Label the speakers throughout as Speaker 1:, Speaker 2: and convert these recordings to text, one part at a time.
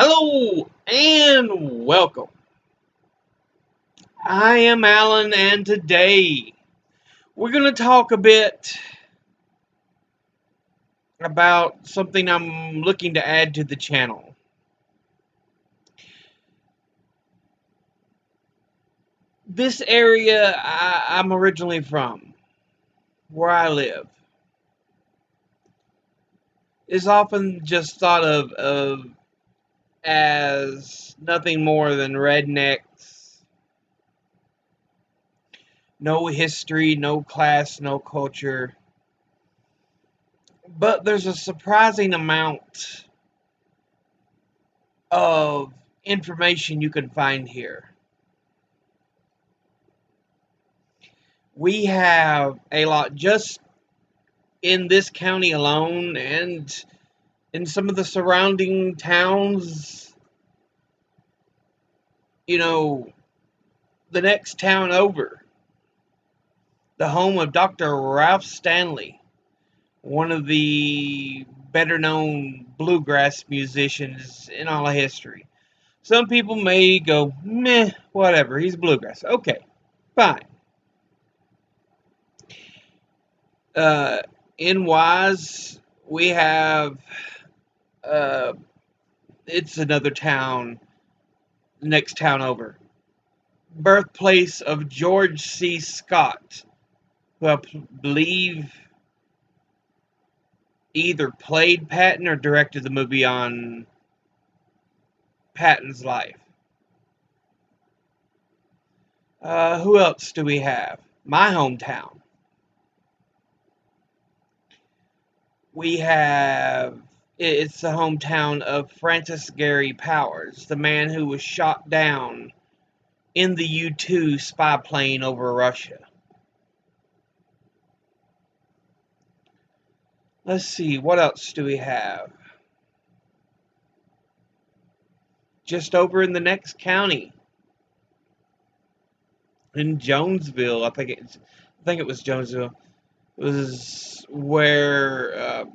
Speaker 1: Hello and welcome. I am Alan, and today we're going to talk a bit about something I'm looking to add to the channel. This area I'm originally from, where I live, is often just thought of as nothing more than rednecks. No history, no class, no culture. But there's a surprising amount of information you can find here. We have a lot just in this county alone and in some of the surrounding towns. You know, the next town over, the home of Dr. Ralph Stanley, one of the better known bluegrass musicians in all of history. Some people may go, meh, whatever, he's bluegrass. Okay, fine. Uh, in Wise, we have uh, it's another town, next town over. Birthplace of George C. Scott, who I believe either played Patton or directed the movie on Patton's life. Who else do we have? My hometown. We have, it's the hometown of Francis Gary Powers, the man who was shot down in the U-2 spy plane over Russia. Let's see, what else do we have? Just over in the next county, in Jonesville, I think it was Jonesville. It was where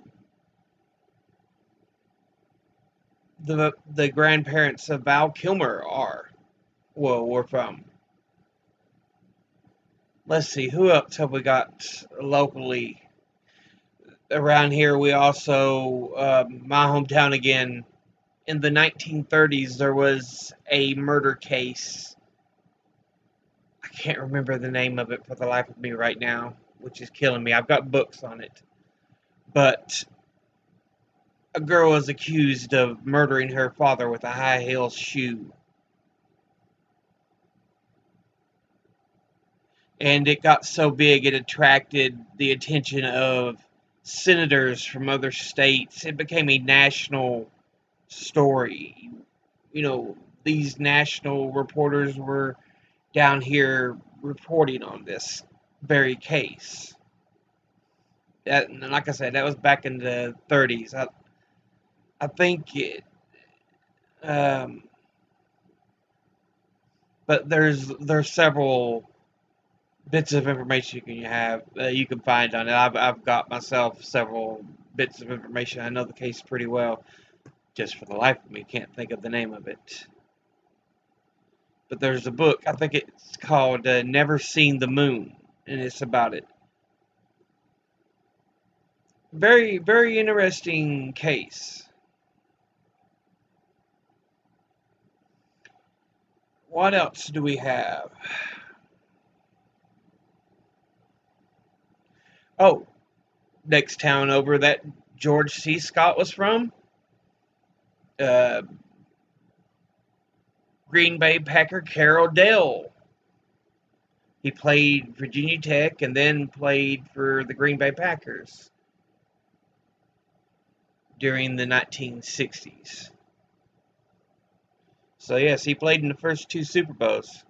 Speaker 1: the grandparents of Val Kilmer were from. Let's see, who else have we got locally around here? We also, my hometown again, in the 1930s, there was a murder case. I can't remember the name of it for the life of me right now, which is killing me. I've got books on it. But a girl was accused of murdering her father with a high heel shoe. And it got so big it attracted the attention of senators from other states. It became a national story. You know, these national reporters were down here reporting on this very case. That, like I said, that was back in the 30s. I think it, um, but there's several bits of information you can find on it. I've got myself several bits of information. I know the case pretty well. Just for the life of me, can't think of the name of it. But there's a book. I think it's called "Never Seen the Moon," and it's about it. Very, very interesting case. What else do we have? Oh, next town over that George C. Scott was from, uh, Green Bay Packer Carroll Dell. He played Virginia Tech and then played for the Green Bay Packers during the 1960s. So yes, he played in the first two Super Bowls.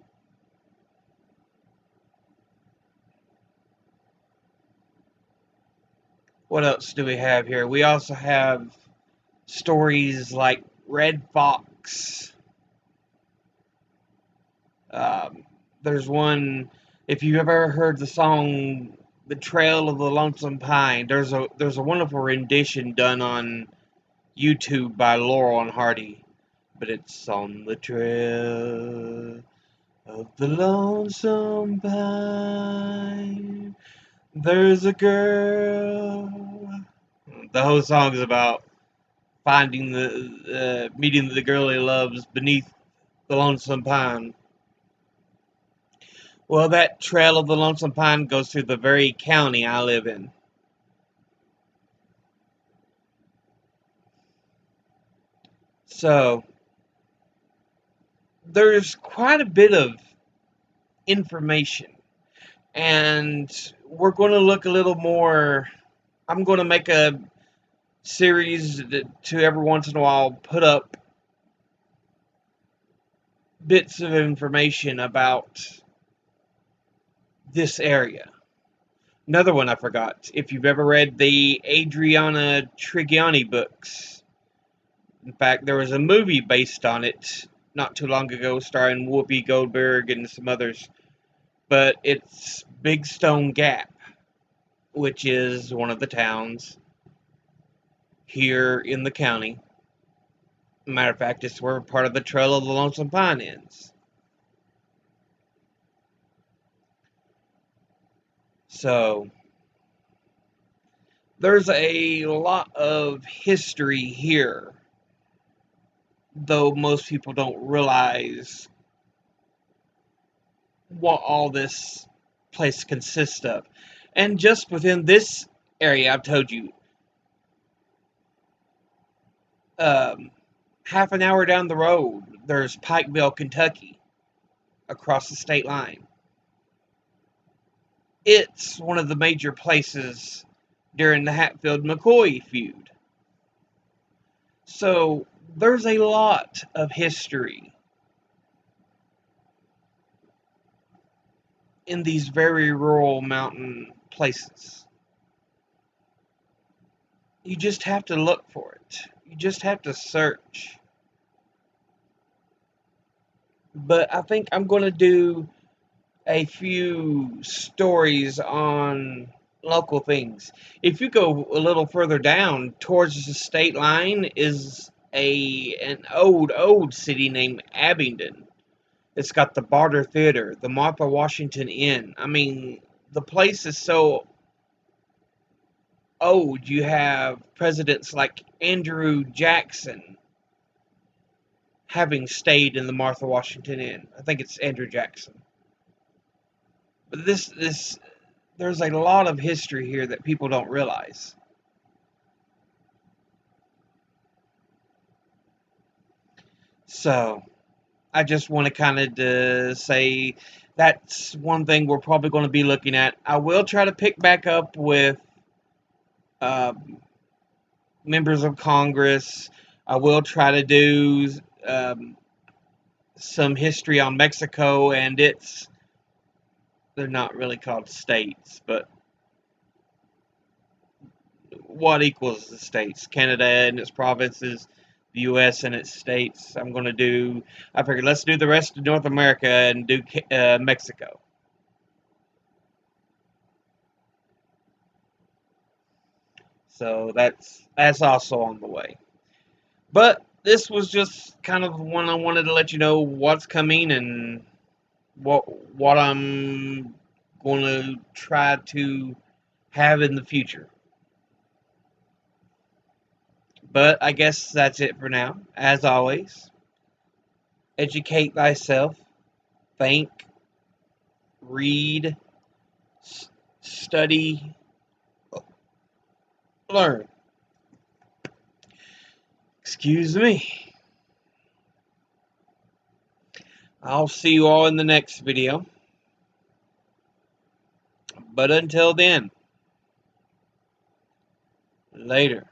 Speaker 1: What else do we have here? We also have stories like Red Fox. There's one, if you ever heard the song "The Trail of the Lonesome Pine," there's a wonderful rendition done on YouTube by Laurel and Hardy. but it's on the trail of the lonesome pine. There's a girl. The whole song is about finding meeting the girl he loves beneath the lonesome pine. Well, that trail of the lonesome pine goes through the very county I live in. So, there's quite a bit of information. And we're going to look a little more. I'm going to make a series to every once in a while put up bits of information about this area. Another one I forgot. If you've ever read the Adriana Trigiani books, in fact, there was a movie based on it not too long ago starring Whoopi Goldberg and some others. But it's Big Stone Gap, which is one of the towns here in the county. Matter of fact, it's where part of the Trail of the Lonesome Pine ends. So, there's a lot of history here, though most people don't realize what all this place consists of. And just within this area, I've told you, half an hour down the road, there's Pikeville, Kentucky, across the state line. It's one of the major places during the Hatfield-McCoy feud. So there's a lot of history in these very rural mountain places. You just have to look for it. You just have to search. But I think I'm going to do a few stories on local things. If you go a little further down towards the state line is an old city named Abingdon. It's got the Barter Theater, the Martha Washington Inn. I mean, the place is so old. You have presidents like Andrew Jackson having stayed in the Martha Washington Inn. I think it's Andrew Jackson. But there's a lot of history here that people don't realize. So, I just want to kind of say that's one thing we're probably going to be looking at. I will try to pick back up with members of Congress. I will try to do some history on Mexico and they're not really called states, but what equals the states? Canada and its provinces, the U.S. and its states. I figured let's do the rest of North America and do Mexico. So that's also on the way. But this was just kind of one I wanted to let you know what's coming and what I'm going to try to have in the future. But I guess that's it for now. As always, educate thyself, think, read, study, learn. Excuse me. I'll see you all in the next video. But until then, later.